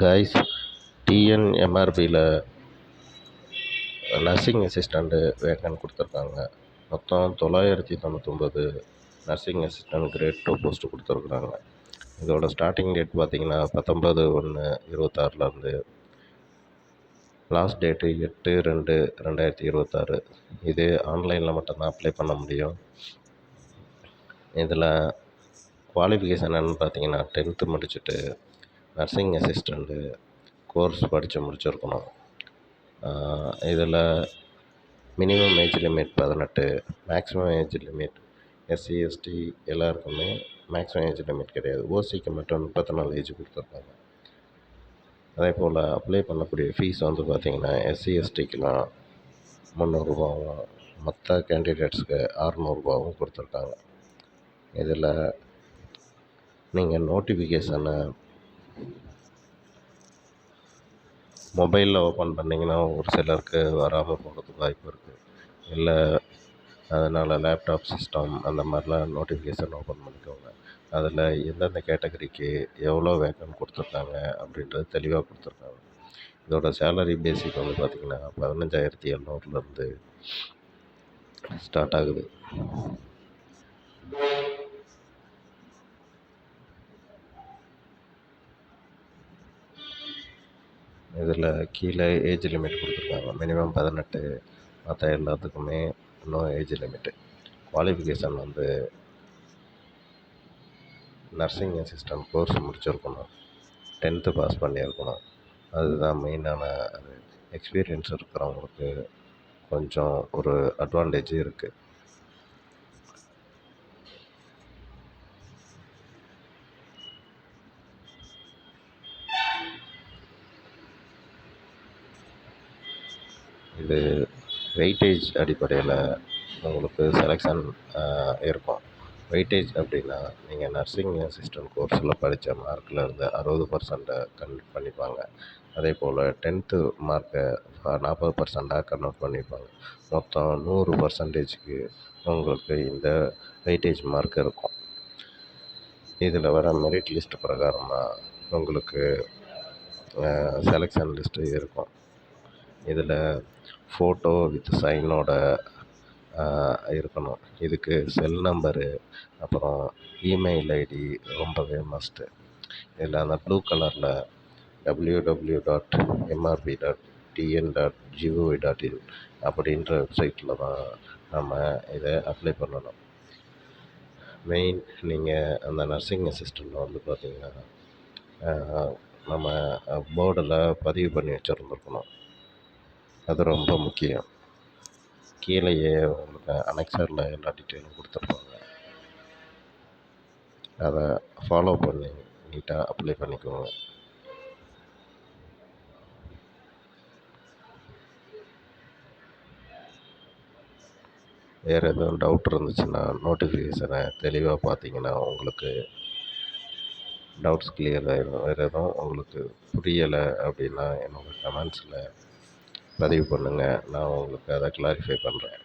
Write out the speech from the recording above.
Guys, டிஎன்எம்ஆர்பியில் nursing assistant vacant கொடுத்துருக்காங்க. மொத்தம் 999 nursing assistant great 2 post கொடுத்துருக்குறாங்க. இதோட ஸ்டார்டிங் டேட் பார்த்தீங்கன்னா 19/1/26 லாஸ்ட் டேட்டு 8/2/2026. இது ஆன்லைனில் மட்டும்தான் அப்ளை பண்ண முடியும். இதில் குவாலிஃபிகேஷன் என்னென்னு பார்த்தீங்கன்னா 10th முடிச்சுட்டு நர்சிங் அசிஸ்டண்ட்டு கோர்ஸ் படித்து முடிச்சிருக்கணும். இதில் minimum age limit 18, maximum age limit SC ST எல்லாருக்குமே மேக்ஸிமம் ஏஜ் லிமிட் கிடையாது. ஓசிக்கு மட்டும் 34 ஏஜ் கொடுத்துருக்காங்க. அதே போல் அப்ளை பண்ணக்கூடிய ஃபீஸ் வந்து பார்த்திங்கன்னா எஸ்சி எஸ்டிக்கெலாம் 300 ரூபாவும் மற்ற கேண்டிடேட்ஸுக்கு 600 ரூபாவும் கொடுத்துருக்காங்க. இதில் நீங்கள் நோட்டிஃபிகேஷனை மொபைலில் ஓப்பன் பண்ணிங்கன்னா ஒரு சிலருக்கு வராமல் போகிறதுக்கு வாய்ப்பு இருக்குது. இல்லை அதனால் லேப்டாப் சிஸ்டம் அந்த மாதிரிலாம் நோட்டிஃபிகேஷன் ஓப்பன் பண்ணிக்கோங்க. அதில் எந்தெந்த கேட்டகரிக்கு எவ்வளோ வேக்கன்ட் கொடுத்துருக்காங்க அப்படின்றது தெளிவாக கொடுத்துருக்காங்க. இதோட சேலரி பேசிக் வந்து பார்த்திங்கன்னா 15,700 ஸ்டார்ட் ஆகுது. இதில் கீழே ஏஜ் லிமிட் கொடுத்துருக்காங்க. மினிமம் 18, மற்ற எல்லாத்துக்குமே இன்னும் ஏஜ் லிமிட்டு. குவாலிஃபிகேஷன் வந்து நர்சிங் அசிஸ்டண்ட் கோர்ஸ் முடிச்சிருக்கணும், 10th பாஸ் பண்ணியிருக்கணும். அதுதான் மெயினான அது. எக்ஸ்பீரியன்ஸ் இருக்கிறவங்களுக்கு கொஞ்சம் ஒரு அட்வான்டேஜ் இருக்குது. இது வெயிட்டேஜ் அடிப்படையில் உங்களுக்கு செலெக்ஷன் இருக்கும். வெயிட்டேஜ் அப்படின்னா நீங்கள் நர்சிங் அசிஸ்டண்ட் கோர்ஸில் படித்த மார்க்லேருந்து 60% கன்வெர்ட் பண்ணிப்பாங்க. அதே போல் 10th மார்க்கை 40%ஆக கன்வெர்ட் பண்ணிப்பாங்க. மொத்தம் 100%க்கு உங்களுக்கு இந்த வெயிட்டேஜ் மார்க் இருக்கும். இதில் வர மெரிட் லிஸ்ட் பிரகாரமாக உங்களுக்கு செலெக்ஷன் லிஸ்ட்டு இருக்கும். இதில் ஃபோட்டோ வித் சைனோட இருக்கணும். இதுக்கு செல் நம்பரு, அப்புறம் இமெயில் ஐடி ரொம்பவே மஸ்ட்டு. இதில் அந்த ப்ளூ கலரில் www.mrb.tn.gov.in அப்படின்ற வெப்சைட்டில் தான் நம்ம இதை அப்ளை பண்ணணும். மெயின் நீங்கள் அந்த நர்சிங் அசிஸ்டண்ட்டில் வந்து பார்த்திங்கன்னா நம்ம போர்டில் பதிவு பண்ணி வச்சுருந்துருக்கணும். அது ரொம்ப முக்கியம். கீழேயே உங்களுக்கு அனெக்சரில் எல்லா டீட்டெயிலும் கொடுத்துருப்பாங்க. அதை ஃபாலோ பண்ணி நீட்டாக அப்ளை பண்ணிக்கோங்க. வேறு எதுவும் டவுட் இருந்துச்சுன்னா நோட்டிஃபிகேஷனை தெளிவாக பார்த்தீங்கன்னா உங்களுக்கு டவுட்ஸ் கிளியர் ஆகிடும். வேறு எதுவும் உங்களுக்கு புரியலை அப்படின்னா என்னோடய கமெண்ட்ஸில் பதிவு பண்ணுங்கள். நான் உங்களுக்கு அதை கிளாரிஃபை பண்ணுறேன்.